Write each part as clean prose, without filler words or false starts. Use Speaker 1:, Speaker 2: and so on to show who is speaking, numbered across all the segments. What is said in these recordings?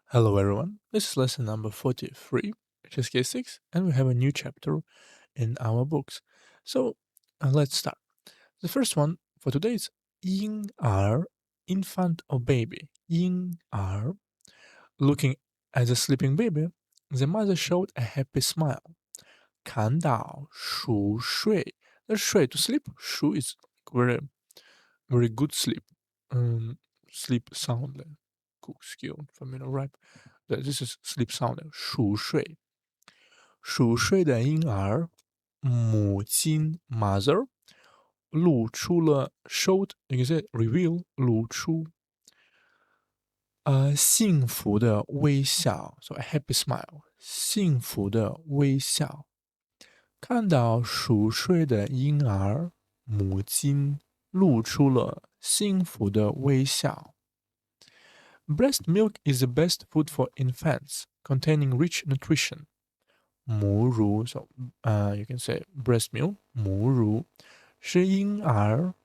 Speaker 1: Hello everyone, this is lesson number 43, HSK 6, and we have a new chapter in our books. So let's start. The first one for today is 婴儿, infant or baby. 婴儿. Looking at the sleeping baby, the mother showed a happy smile. 看到熟睡. The 睡 to sleep, 熟 is very, very good sleep. Sleep sound, good skill, familiar, right? This is sleep sound, 熟睡。熟睡的婴儿，母亲 mother 露出了 showed， you can say reveal 露出幸福的微笑，so a happy smile， 幸福的微笑。看到熟睡的婴儿，母亲露出了幸福的微笑。Breast milk is the best food for infants, containing rich nutrition. 母乳 so you can say breast milk 母乳是婴儿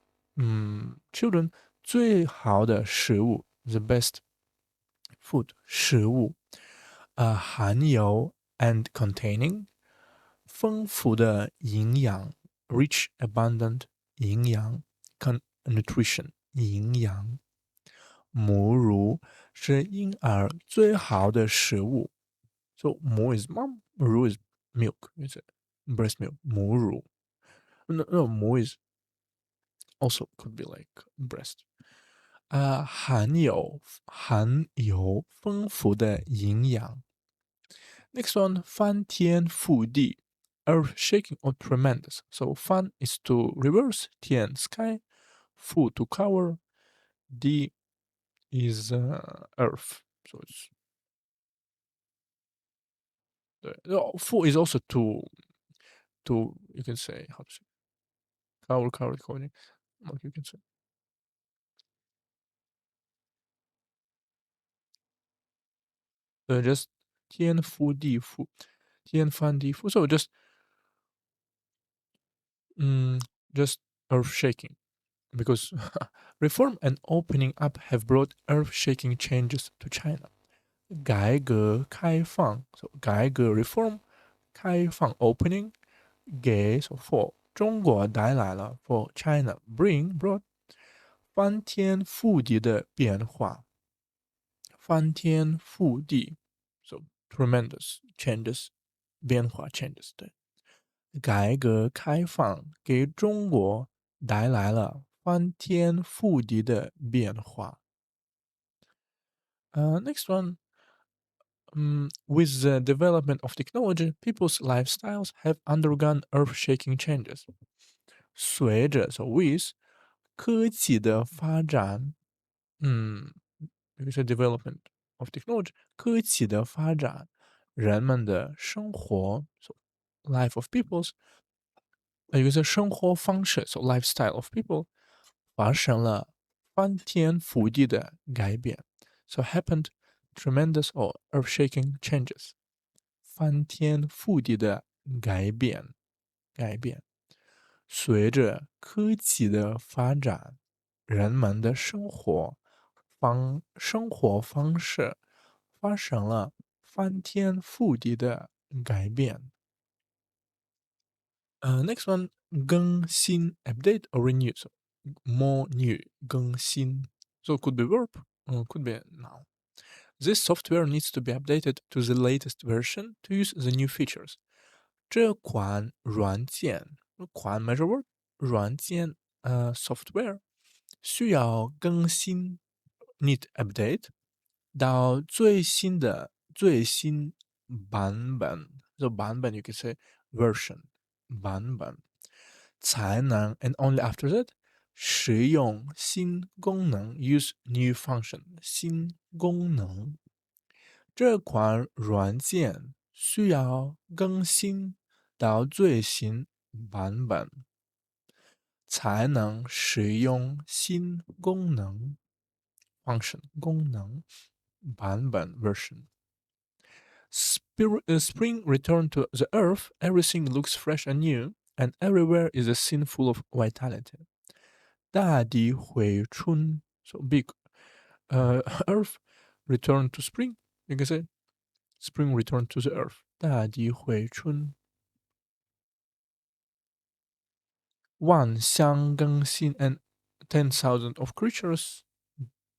Speaker 1: children 最好的食物 the best food 食物含有 and containing 丰富的营养 rich abundant 营养 nutrition 营养母乳是婴儿最好的食物 so mu is mom, ru is milk. It's breast milk. 母乳. No, mu is also could be like breast. 含有丰富的营养. Next one, 翻天覆地, earth-shaking or tremendous. So 翻 is to reverse, 天 sky, 覆 to cover, 地 is earth. So it's fu is also to you can say how to say cover coding like you can say just 天覆地覆天翻地覆 so just earth shaking because reform and opening up have brought earth shaking changes to China 改革开放 so 改革 reform 开放 opening 给 so for 中国带来了 for China brought 翻天覆地的变化翻天覆地 so tremendous changes 变化 changes 对改革开放给中国带来了翻天覆地的变化。Next one, with the development of technology, people's lifestyles have undergone earth-shaking changes. 随着 so with 科技的发展，比如说 development of technology，科技的发展，人们的生活 so life of people's，有一个生活方式 so lifestyle of people 发生了翻天覆地的改变，so happened tremendous or earth-shaking changes，翻天覆地的改变，随着科技的发展，人们的生活方式发生了翻天覆地的改变。Next one, 更新 update or renew. So more new 更新 so could be verb, could be noun. This software needs to be updated to the latest version to use the new features. 这款软件款 measure word 软件software 需要更新 need update 到最新版本，这版本 you can say version 版本才能 and only after that 使用新功能 use new function 新功能。这款软件需要更新到最新版本才能使用新功能 function 功能版本 version。Spring returned to the earth, everything looks fresh and new, and everywhere is a scene full of vitality. 大地回春 so big earth returned to spring 应该是 spring return to the earth，大地回春。万象更新 and 10,000 of creatures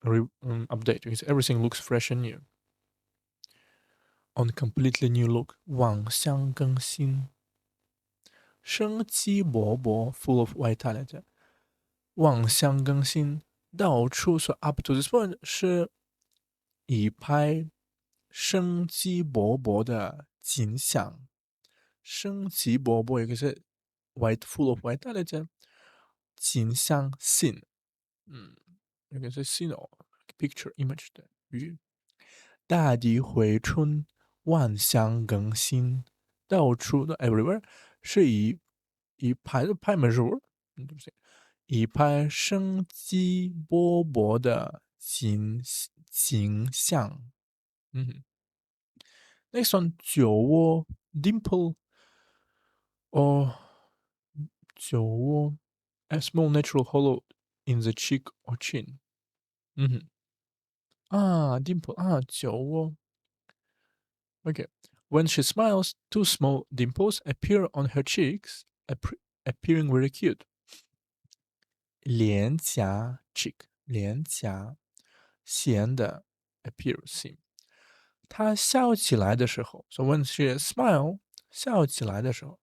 Speaker 1: update because everything looks fresh and new. On a completely new look，万象更新，生机勃勃 ，full of vitality。万象更新，到处说 up to this point 是一派生机勃勃的景象。生机勃勃，一个是 full of vitality，景象 scene，一个是 scene or picture image 的语。大地回春，万象更新，到处的 everywhere 是一派没入，对不对？一派生机勃勃的景象。Next one，酒窝 dimple or 酒窝 a small natural hollow in the cheek or chin。dimple 酒窝。Okay. When she smiles, two small dimples appear on her cheeks, appearing very cute. 脸颊 cheek 脸颊，咸的 appear seem。她笑起来的时候，so when she smile 笑起来的时候，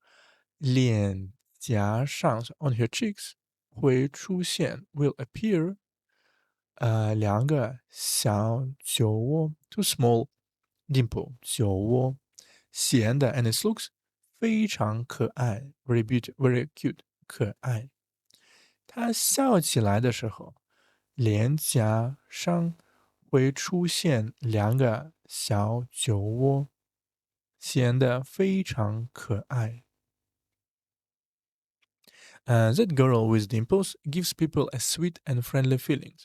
Speaker 1: 脸颊上 so on her cheeks 会出现 will appear 两个小酒窝 two small dimple 酒窝，咸的 and it looks 非常可爱 very beautiful very cute 可爱。他笑起来的时候，脸颊上会出现两个小酒窝，显得非常可爱。That girl with dimples gives people a sweet and friendly feeling。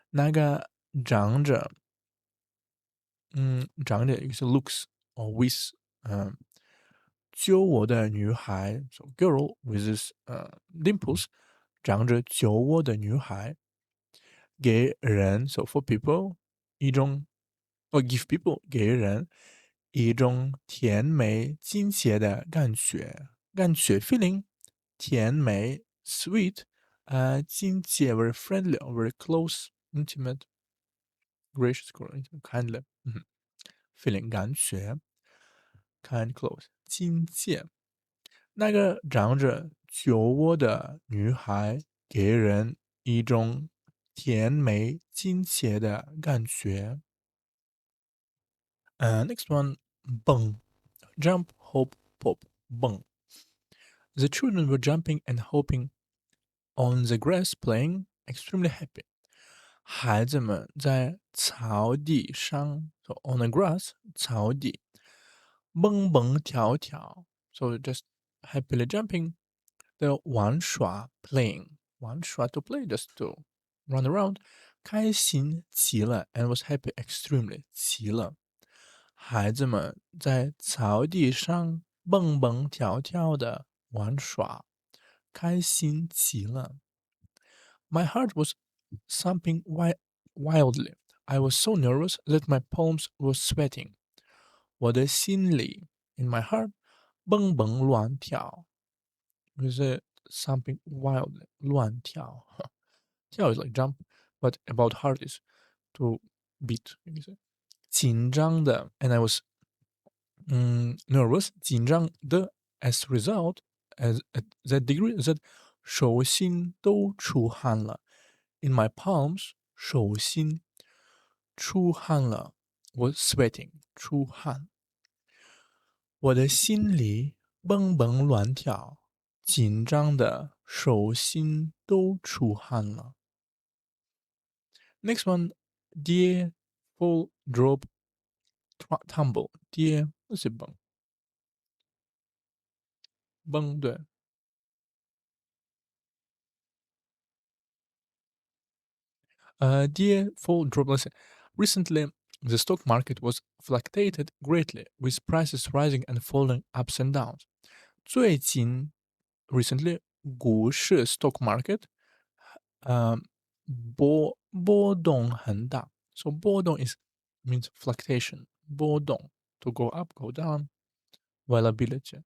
Speaker 1: 那个长着一个是 looks or with，酒窝的女孩，so girl with this dimples，长着酒窝的女孩，给人 so for people 一种or give people 给人一种甜美亲切的感觉 feeling， 甜美 sweet，亲切 very friendly or very close intimate gracious kindly，feeling 感觉 kind close 亲切。那个长着酒窝的女孩给人一种甜美亲切的感觉。Next one，蹦 jump hop pop 蹦。The children were jumping and hopping on the grass, playing extremely happy。孩子们在草地上，so on the grass 草地蹦蹦跳跳，so just happily jumping 的玩耍 playing 玩耍 to play just to run around，开心极了 and was happy extremely 极了。孩子们在草地上蹦蹦跳跳的玩耍，开心极了。My heart was thumping wildly. I was so nervous that my palms were sweating. 我的心里 in my heart 蹦蹦乱跳，就是 thumping wildly 乱跳。跳 is like jump, but about heart is to beat。紧张的 and I was nervous 紧张的 as result as at that degree that 手心都出汗了。In my palms 手心出汗了，我 sweating 出汗。我的心里蹦蹦乱跳，紧张的手心都出汗了。Next one， 跌 fall drop tumble， 跌那是蹦蹦对。Dear fall drop. Let's say, recently, the stock market was fluctuated greatly, with prices rising and falling ups and downs. 最近 recently 股市 stock market 波动很大，so 波动 is means fluctuation 波动 to go up, go down, volatility.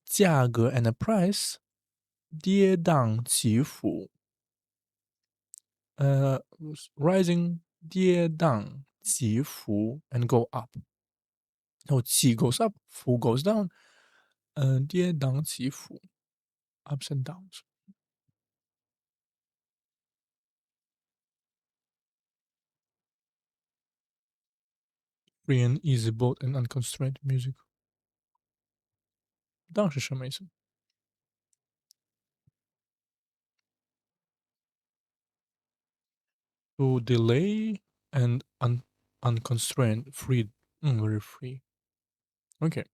Speaker 1: 价格 and price 跌宕起伏。rising 跌宕起伏 and go up。然后起 goes up，伏 goes down，跌宕起伏 ups and downs。Free and easy, bold and unconstrained music。down 是什么意思？To delay and unconstrained, free，very free。OK，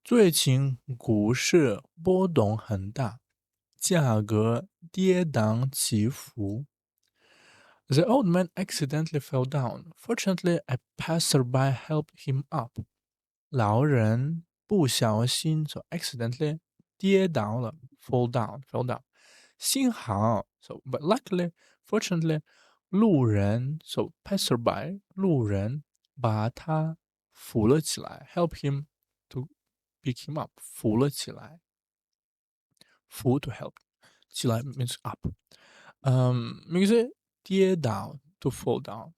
Speaker 1: 最近股市波动很大，价格跌宕起伏。The old man accidentally fell down. Fortunately, a passerby helped him up. 老人不小心 so accidentally 跌倒了 fall down。幸好 so but luckily fortunately 路人 so passerby 路人把他扶了起来 help him to pick him up 扶了起来，扶 to help 起来 means up。名字跌倒 to fall down。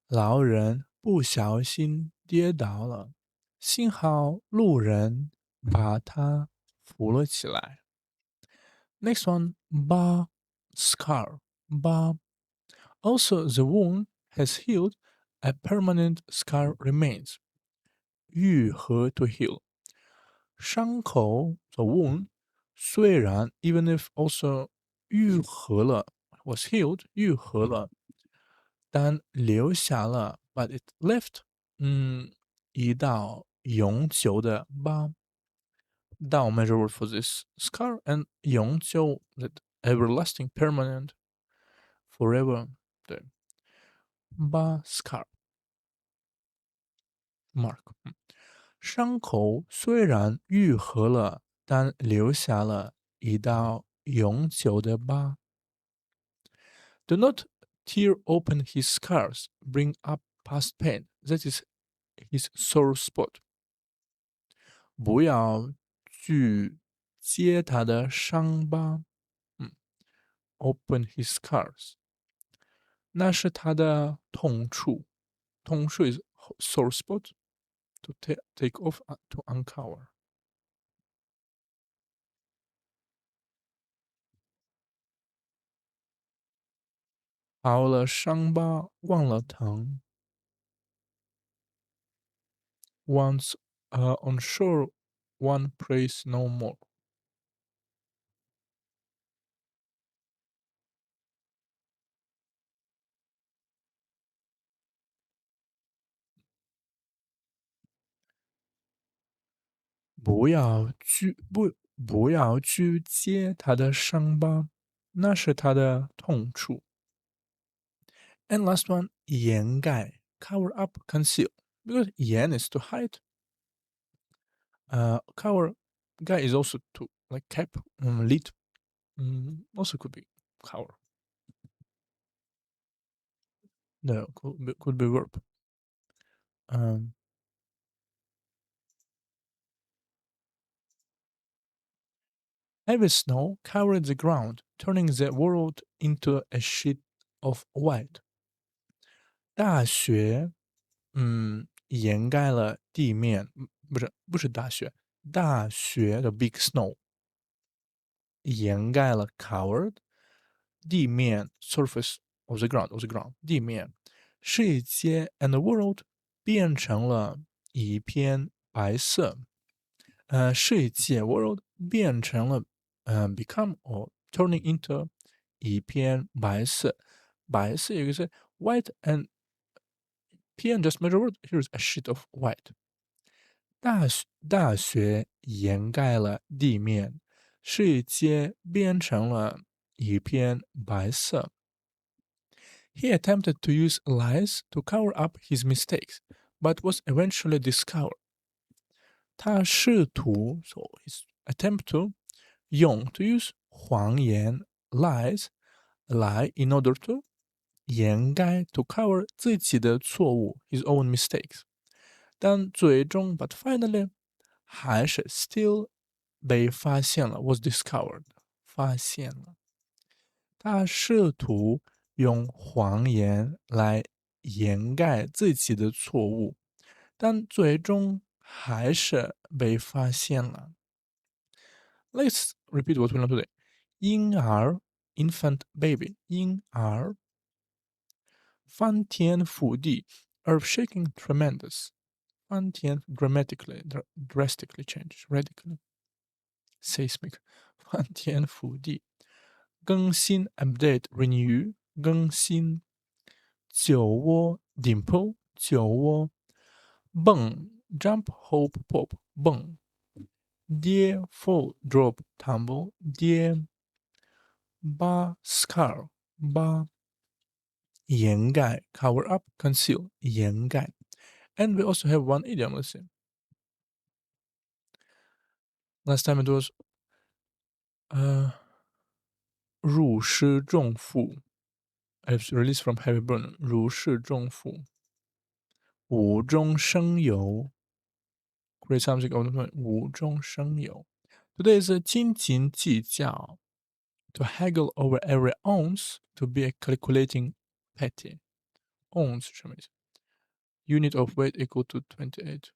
Speaker 1: 老人不小心跌倒了，幸好路人把他扶了起来。Next one, bar, scar, bar. Also, the wound has healed. A permanent scar remains. 愈合 to heal. 伤口 the wound 虽然 even if also 愈合了 was healed 愈合了，但留下了 but it left 一道永久的疤。道 measure word for this scar and 永久 that everlasting permanent forever 对疤 scar mark。伤口虽然愈合了，但留下了一道永久的疤。Do not tear open his scars, bring up past pain. That is his sore spot. 不要去揭他的伤疤。Open his scars，那是他的痛处。痛处 is sore spot to take off to uncover。好了伤疤忘了疼。Once on shore, one prays no more。不要去揭他的伤疤，那是他的痛处。And last one, 掩盖 cover up, conceal. Because 掩 is to hide. Cover guy is also to like cap, lid. Also could be cover. No, could be verb. Um, Heavy snow covered the ground, turning the world into a sheet of white. 大雪，掩盖了地面，不是大雪，大雪的 big snow 掩盖了 covered 地面 surface of the ground 地面，世界 and the world 变成了一片白色。世界 world 变成了become or turning into 一片白色。白色有一个是 white and P and just measure word here is a sheet of white。大雪掩盖了地面，世界变成了一片白色。He attempted to use lies to cover up his mistakes, but was eventually discovered. 他试图 so his attempt to 用 to use 谎言 lies lie in order to 掩盖 to cover 自己的错误 his own mistakes，但最终 but finally 还是 still 被发现了 was discovered 发现了。他试图用谎言来掩盖自己的错误，但最终还是被发现了。Let's repeat what we learned today. 婴儿 infant baby 婴儿翻天覆地 earth-shaking tremendous 翻天 drastically change radically seismic 翻天覆地更新 update renew 更新酒窝 dimple 酒窝蹦 jump hop pop 蹦跌 fall drop tumble 跌疤 scar 疤掩盖 cover up conceal 掩盖 and we also have one idiom. Let's see. Last time it was 如释重负 It's released from heavy burden 如释重负无中生有 create something of the 无中生有 Today is 斤斤计较 to haggle over every ounce to be a calculating petty ounce 什么意思 Unit of weight equal to 28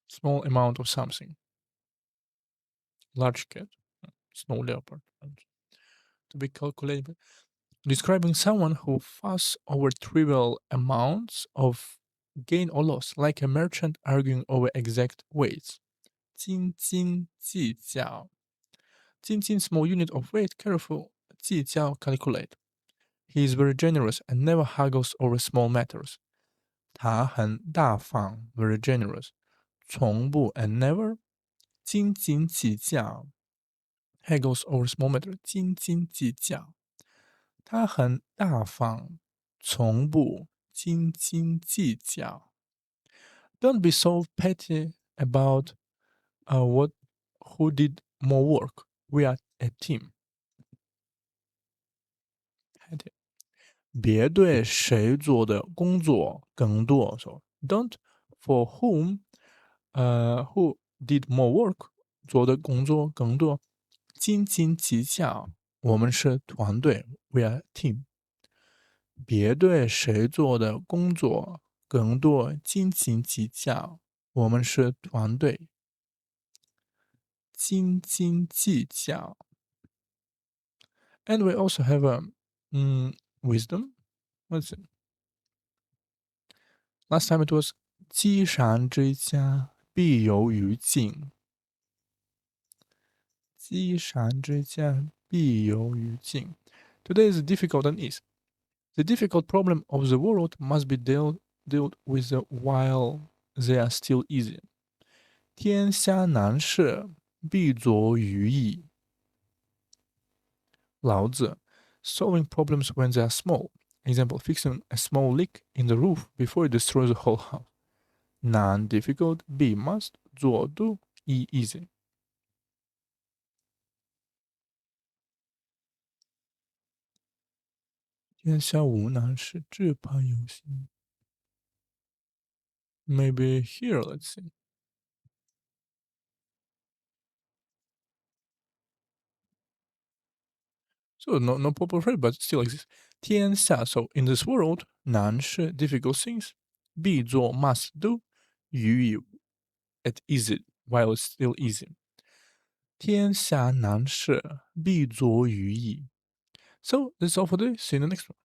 Speaker 1: small amount of something large cat snow leopard to be calculated describing someone who fuss over trivial amounts of gain or loss, like a merchant arguing over exact weights. 斤斤计较，斤斤 small unit of weight, careful 计较 calculate. He is very generous and never haggles over small matters. 他很大方 very generous, 从不 and never 斤斤计较 haggles over small matters 斤斤计较。他很大方，从不斤斤计较。Don't be so petty about what who did more work. We are a team. 别对谁做的工作更多。So don't for whom who did more work 做的工作更多，斤斤计较。我们是团队，We are a team。别对谁做的工作更多斤斤计较。我们是团队，斤斤计较。And we also have a wisdom. Let's see. Last time it was 积善之家必有余庆。积善之家必有余庆。Today is difficult and easy. The difficult problem of the world must be dealt with while they are still easy. 天下难事必作于易。老子 solving problems when they are small. Example, fixing a small leak in the roof before it destroys the whole house. 难 difficult, be must, 做 do, easy. 天下无难事，只怕有心。Maybe here, let's see. So no proper phrase, but still exists. 天下 so in this world, 难事 difficult things, 必做 must do, 予以 at easy while it's still easy. 天下难事必作于易。So that's all for today. See you in the next one.